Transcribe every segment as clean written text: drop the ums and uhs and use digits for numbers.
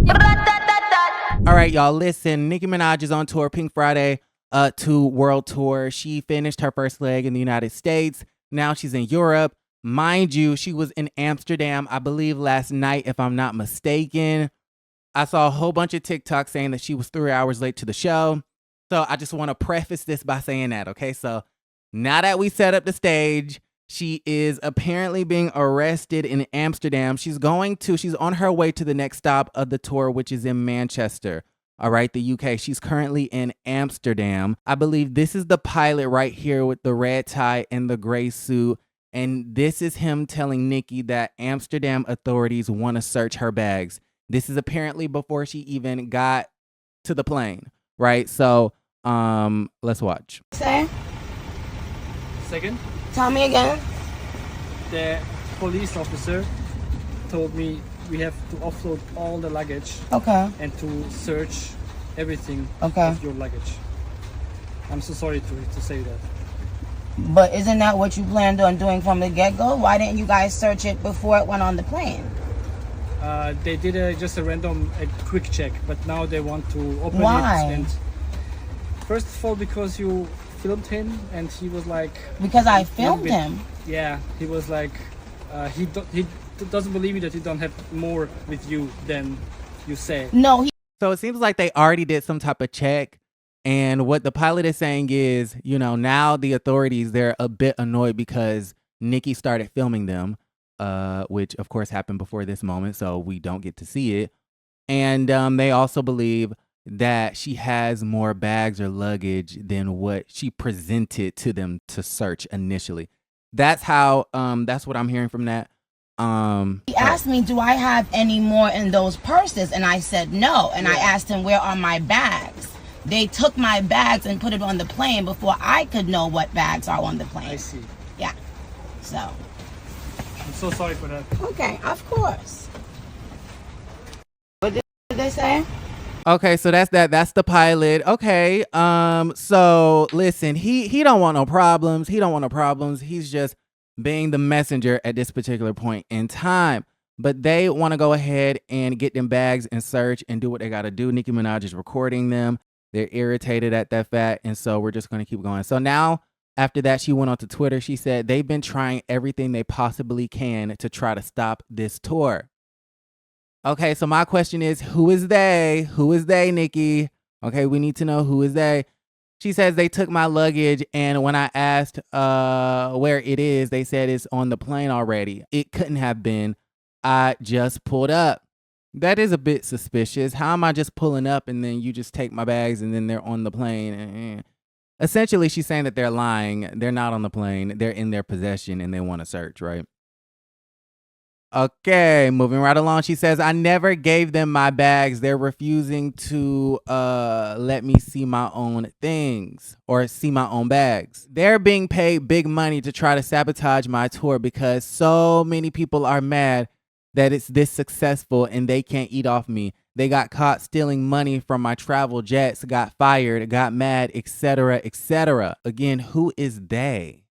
All right, y'all, listen. Nicki Minaj is on tour, Pink Friday 2 World Tour. She finished her first leg in the United States. Now she's in Europe. Mind you, she was in Amsterdam, I believe, last night, if I'm not mistaken. I saw a whole bunch of TikToks saying that she was 3 hours late to the show. So I just want to preface this by saying that, okay? So now that we set up the stage, she is apparently being arrested in Amsterdam. She's on her way to the next stop of the tour, which is in Manchester. All right, the UK. She's currently in Amsterdam. I believe this is the pilot right here with the red tie and the gray suit. And this is him telling Nicki that Amsterdam authorities want to search her bags. This is apparently before she even got to the plane, right? So, let's watch. Say? Second? Tell me again. The police officer told me we have to offload all the luggage. Okay. And to search everything of your luggage. I'm so sorry to say that. But isn't that what you planned on doing from the get-go? Why didn't you guys search it before it went on the plane? They did just a random quick check, but now they want to open Why? it. And first of all, because you filmed him, and he was like... Because I filmed him? Yeah, he was like... he doesn't believe that you don't have more with you than you say. No, So it seems like they already did some type of check. And what the pilot is saying is, you know, now the authorities, they're a bit annoyed because Nicki started filming them, which of course happened before this moment, so we don't get to see it. And they also believe that she has more bags or luggage than what she presented to them to search initially. That's how, that's what I'm hearing from that. he asked me, do I have any more in those purses? And I said no. And I asked him, where are my bags? They took my bags and put it on the plane before I could know what bags are on the plane. I see. Yeah. So. I'm so sorry for that. Okay, of course. What did they say? Okay, so that's that. That's the pilot. Okay. So listen, he don't want no problems. He don't want no problems. He's just being the messenger at this particular point in time. But they want to go ahead and get them bags and search and do what they got to do. Nicki Minaj is recording them. They're irritated at that fact. And so we're just going to keep going. So now, after that, she went on to Twitter. She said they've been trying everything they possibly can to try to stop this tour. Okay, so my question is, who is they? Who is they, Nicki? Okay, we need to know who is they. She says they took my luggage, and when I asked where it is, they said it's on the plane already. It couldn't have been. I just pulled up. That is a bit suspicious. How am I just pulling up and then you just take my bags and then they're on the plane? Essentially, she's saying that they're lying. They're not on the plane. They're in their possession and they want to search, right? Okay, moving right along. She says, I never gave them my bags. They're refusing to let me see my own things or see my own bags. They're being paid big money to try to sabotage my tour because so many people are mad that it's this successful and they can't eat off me. They got caught stealing money from my travel jets, got fired, got mad, etc., etc. Again, who is they?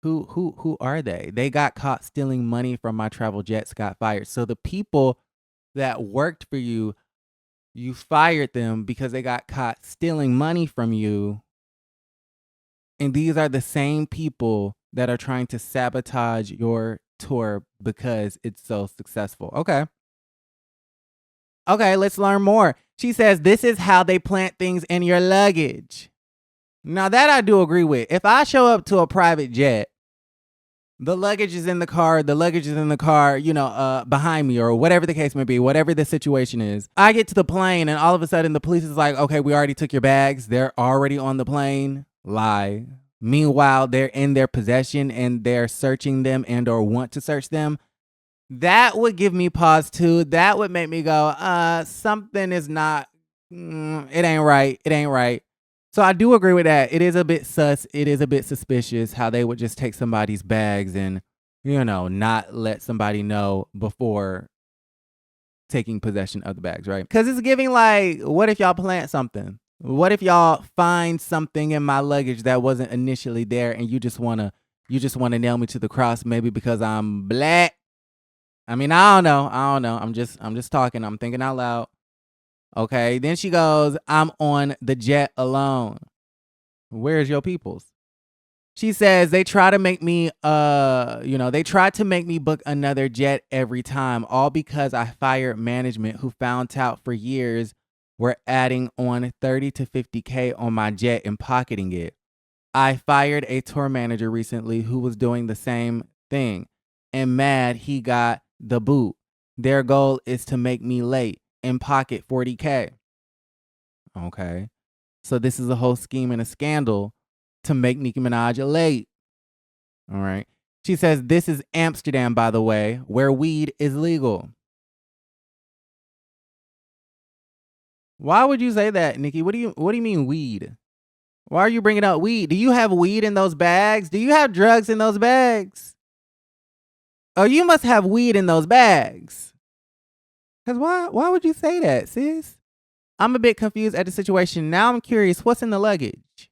Who are they? They got caught stealing money from my travel jets, got fired. So the people that worked for you, you fired them because they got caught stealing money from you. And these are the same people that are trying to sabotage your tour because it's so successful. Okay. Okay, let's learn more. She says, this is how they plant things in your luggage. Now that I do agree with. If I show up to a private jet, the luggage is in the car, you know, behind me or whatever the case may be, whatever the situation is. I get to the plane and all of a sudden the police is like, okay, we already took your bags. They're already on the plane. Lie. Meanwhile, they're in their possession and they're searching them and or want to search them. That would give me pause too. That would make me go, something is not, it ain't right. It ain't right. So I do agree with that. It is a bit sus. It is a bit suspicious how they would just take somebody's bags and, you know, not let somebody know before taking possession of the bags, right? Because it's giving like, what if y'all plant something? What if y'all find something in my luggage that wasn't initially there and you just wanna nail me to the cross maybe because I'm black? I mean, I don't know. I'm just talking. I'm thinking out loud. Okay. Then she goes, I'm on the jet alone. Where's your peoples? She says they try to make me, they tried to make me book another jet every time, all because I fired management who found out for years were adding on 30 to 50K on my jet and pocketing it. I fired a tour manager recently who was doing the same thing and mad he got the boot. Their goal is to make me late and pocket 40K. Okay. So this is a whole scheme and a scandal to make Nicki Minaj late. All right. She says this is Amsterdam, by the way, where weed is legal. Why would you say that, Nicki? What do you mean weed? Why are you bringing up weed? Do you have weed in those bags? Do you have drugs in those bags? Oh, you must have weed in those bags. Cause why would you say that, sis? I'm a bit confused at the situation. Now I'm curious, what's in the luggage?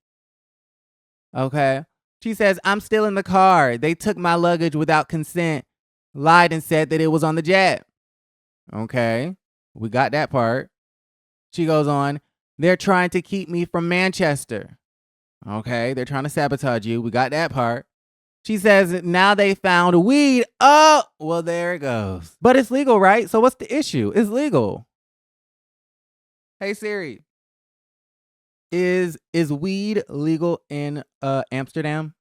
Okay. She says, I'm still in the car. They took my luggage without consent, lied and said that it was on the jet. Okay. We got that part. She goes on, they're trying to keep me from Manchester. Okay. They're trying to sabotage you. We got that part. She says, now they found weed. Oh, well, there it goes. But it's legal, right? So what's the issue? It's legal. Hey, Siri. Is weed legal in Amsterdam?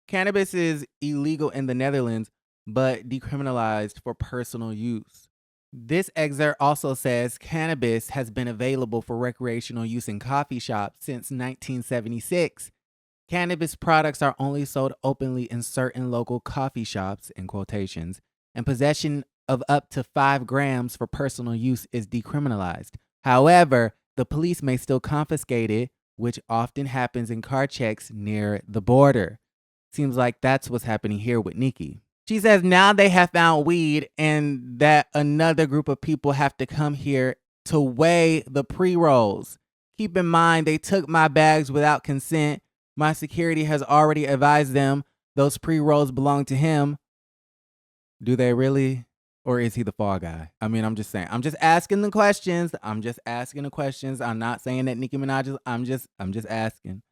Cannabis is illegal in the Netherlands, but decriminalized for personal use. This excerpt also says cannabis has been available for recreational use in coffee shops since 1976. Cannabis products are only sold openly in certain local coffee shops, in quotations, and possession of up to 5 grams for personal use is decriminalized. However, the police may still confiscate it, which often happens in car checks near the border. Seems like that's what's happening here with Nicki. She says now they have found weed and that another group of people have to come here to weigh the pre-rolls. Keep in mind, they took my bags without consent. My security has already advised them those pre-rolls belong to him. Do they really? Or is he the fall guy? I mean, I'm just saying. I'm just asking the questions. I'm not saying that Nicki Minaj is. I'm just asking.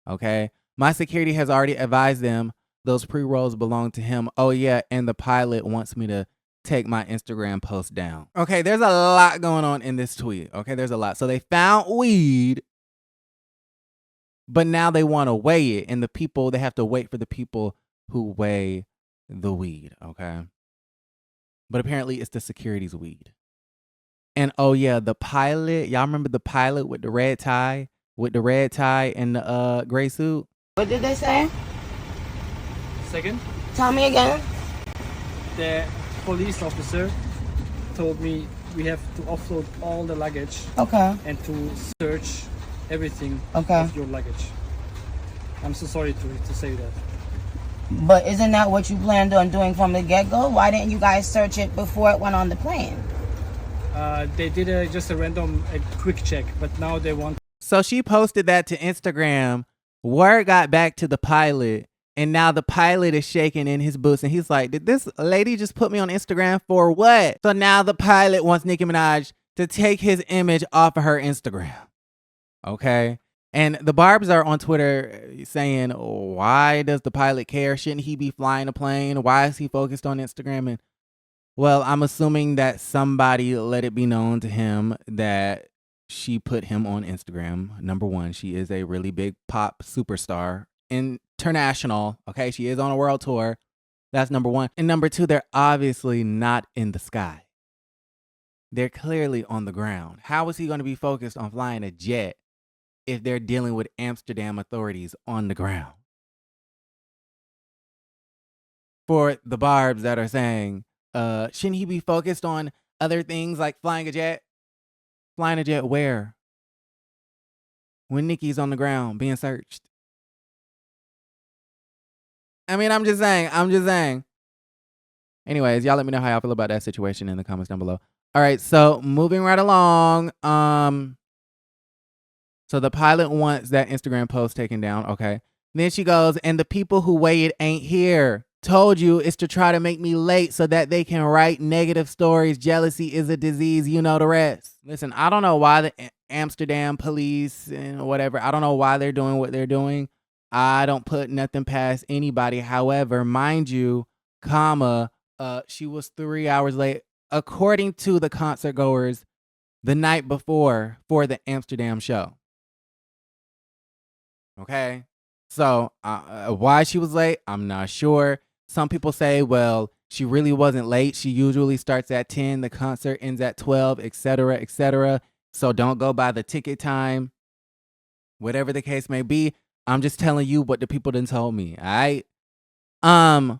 Okay. My security has already advised them those pre-rolls belong to him. Oh yeah, and the pilot wants me to take my Instagram post down. Okay, there's a lot going on in this tweet. Okay, there's a lot. So they found weed, but now they want to weigh it, and they have to wait for the people who weigh the weed. Okay. But apparently it's the security's weed. And oh yeah, the pilot, y'all remember the pilot with the red tie? With the red tie and the gray suit? What did they say? Second, Tell me again. the police officer told me we have to offload all the luggage Okay. and to search everything Okay. of your luggage. I'm so sorry to say that. But isn't that what you planned on doing from the get-go? Why didn't you guys search it before it went on the plane? They did just a random quick check, but now they want. So she posted that to Instagram. Word got back to the pilot, and now the pilot is shaking in his boots, and he's like, did this lady just put me on Instagram for what? So now the pilot wants Nicki Minaj to take his image off of her Instagram. Okay? And the Barbs are on Twitter saying, why does the pilot care? Shouldn't he be flying a plane? Why is he focused on Instagram? And well, I'm assuming that somebody let it be known to him that she put him on Instagram. Number one, she is a really big pop superstar, international. Okay, she is on a world tour. That's number one. And number two, they're obviously not in the sky. They're clearly on the ground. How is he going to be focused on flying a jet if they're dealing with Amsterdam authorities on the ground? For the Barbs that are saying, shouldn't he be focused on other things like flying a jet? Flying a jet where? When Nicki's on the ground being searched. I mean, I'm just saying. Anyways, y'all let me know how y'all feel about that situation in the comments down below. All right, so moving right along. So the pilot wants that Instagram post taken down. Okay. Then she goes, and the people who weigh it ain't here. Told you it's to try to make me late so that they can write negative stories. Jealousy is a disease. You know the rest. Listen, I don't know why the Amsterdam police and whatever, I don't know why they're doing what they're doing. I don't put nothing past anybody. However, mind you, she was 3 hours late, according to the concert goers, the night before for the Amsterdam show. Okay. So why she was late, I'm not sure. Some people say, well, she really wasn't late. She usually starts at 10. The concert ends at 12, etc., etc. So don't go by the ticket time. Whatever the case may be, I'm just telling you what the people done told me. All right.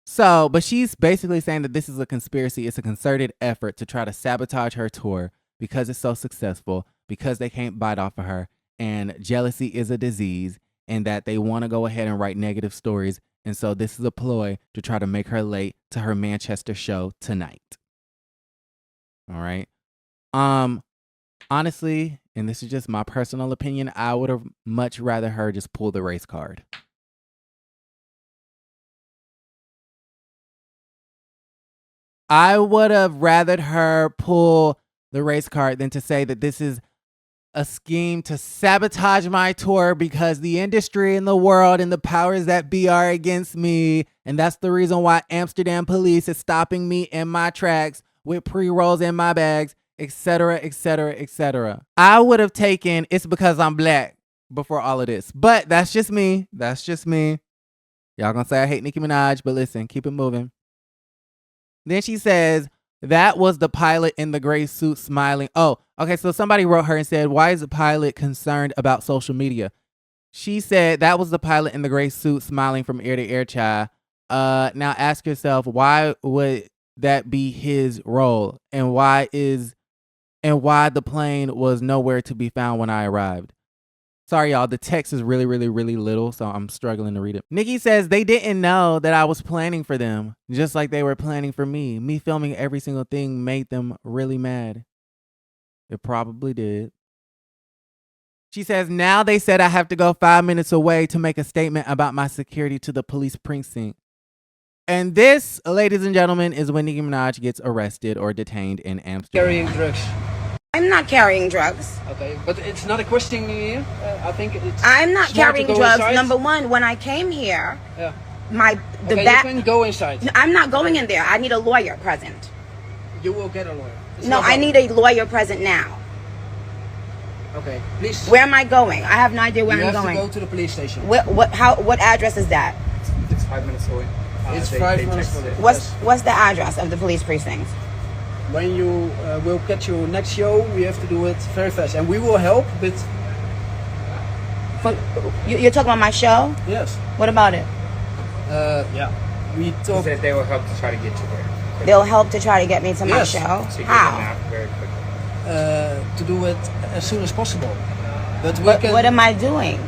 So, but she's basically saying that this is a conspiracy. It's a concerted effort to try to sabotage her tour because it's so successful, because they can't bite off of her, and jealousy is a disease, and that they want to go ahead and write negative stories. And so this is a ploy to try to make her late to her Manchester show tonight. All right. Honestly, and this is just my personal opinion, I would have much rather her just pull the race card. I would have rathered her pull the race card than to say that this is a scheme to sabotage my tour because the industry and the world and the powers that be are against me. And that's the reason why Amsterdam police is stopping me in my tracks with pre-rolls in my bags, etc., etc., etc. I would have taken it's because I'm black before all of this. But that's just me. That's just me. Y'all gonna say I hate Nicki Minaj, but listen, keep it moving. Then she says, that was the pilot in the gray suit smiling. Oh, okay. So somebody wrote her and said, why is the pilot concerned about social media? She said that was the pilot in the gray suit smiling from ear to ear, child. Now ask yourself, why would that be his role? And why the plane was nowhere to be found when I arrived? Sorry, y'all. The text is really, really, really little, so I'm struggling to read it. Nicki says they didn't know that I was planning for them, just like they were planning for me. Me filming every single thing made them really mad. It probably did. She says, now they said I have to go 5 minutes away to make a statement about my security to the police precinct. And this, ladies and gentlemen, is when Nicki Minaj gets arrested or detained in Amsterdam. Carrying drugs. I'm not carrying drugs. Okay, but it's not a question here. I think it's. I'm not smart carrying to go drugs. inside. Number one, when I came here, Yeah. the Okay, back. you can go inside. I'm not going in there. I need a lawyer present. You will get a lawyer. It's No, no I problem. need a lawyer present now. Okay, please. Where am I going? I have no idea where you I'm have going. to go to the police station. What address is that? It's 5 minutes away. It's They 5 minutes texted away. it. What's the address of the police precinct? When you will catch your next show, we have to do it very fast, and we will help. But You're talking about my show? yes, What about it? yeah, we He talk. said they will help to try to get you there. They'll help to try to get me to my Yes. show. So you get How? an app very quickly. To do it as soon as possible. But we can. What am I doing?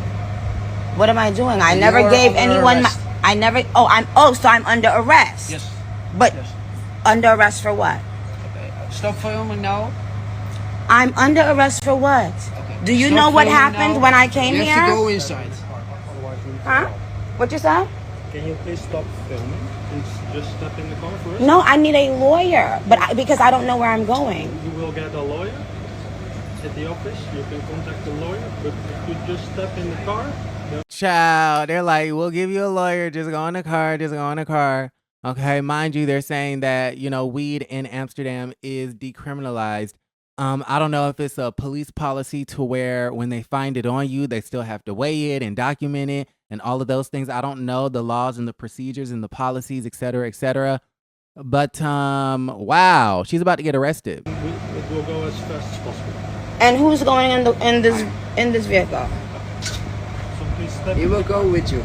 What am I doing? I You never are gave under anyone my. arrest. I never. So I'm under arrest. Yes. But Yes. under arrest for what? Okay. Stop filming now. I'm under arrest for what? Okay. Do you Stop know what filming happened now. when I came you here? have to go inside. Huh? What you said? Can you please stop filming and just step in the car first? No, I need a lawyer, because I don't know where I'm going. You will get a lawyer at the office. You can contact the lawyer, but if you just step in the car, Child, they're like, we'll give you a lawyer. Just go in the car. Just go in the car. Okay, mind you, they're saying that, weed in Amsterdam is decriminalized. I don't know if it's a police policy to where when they find it on you, they still have to weigh it and document it and all of those things. I don't know the laws and the procedures and the policies, et cetera, et cetera. But, wow, she's about to get arrested. it will go as fast as possible. And who's going in this vehicle? So please step He in will the car. go with you.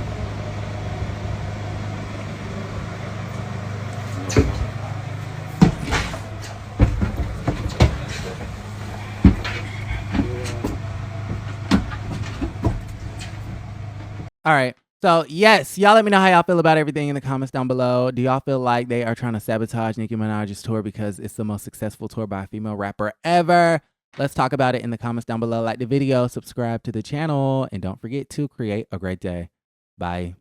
All right. So, yes, y'all let me know how y'all feel about everything in the comments down below. Do y'all feel like they are trying to sabotage Nicki Minaj's tour because it's the most successful tour by a female rapper ever? Let's talk about it in the comments down below. Like the video, subscribe to the channel, and don't forget to create a great day. Bye.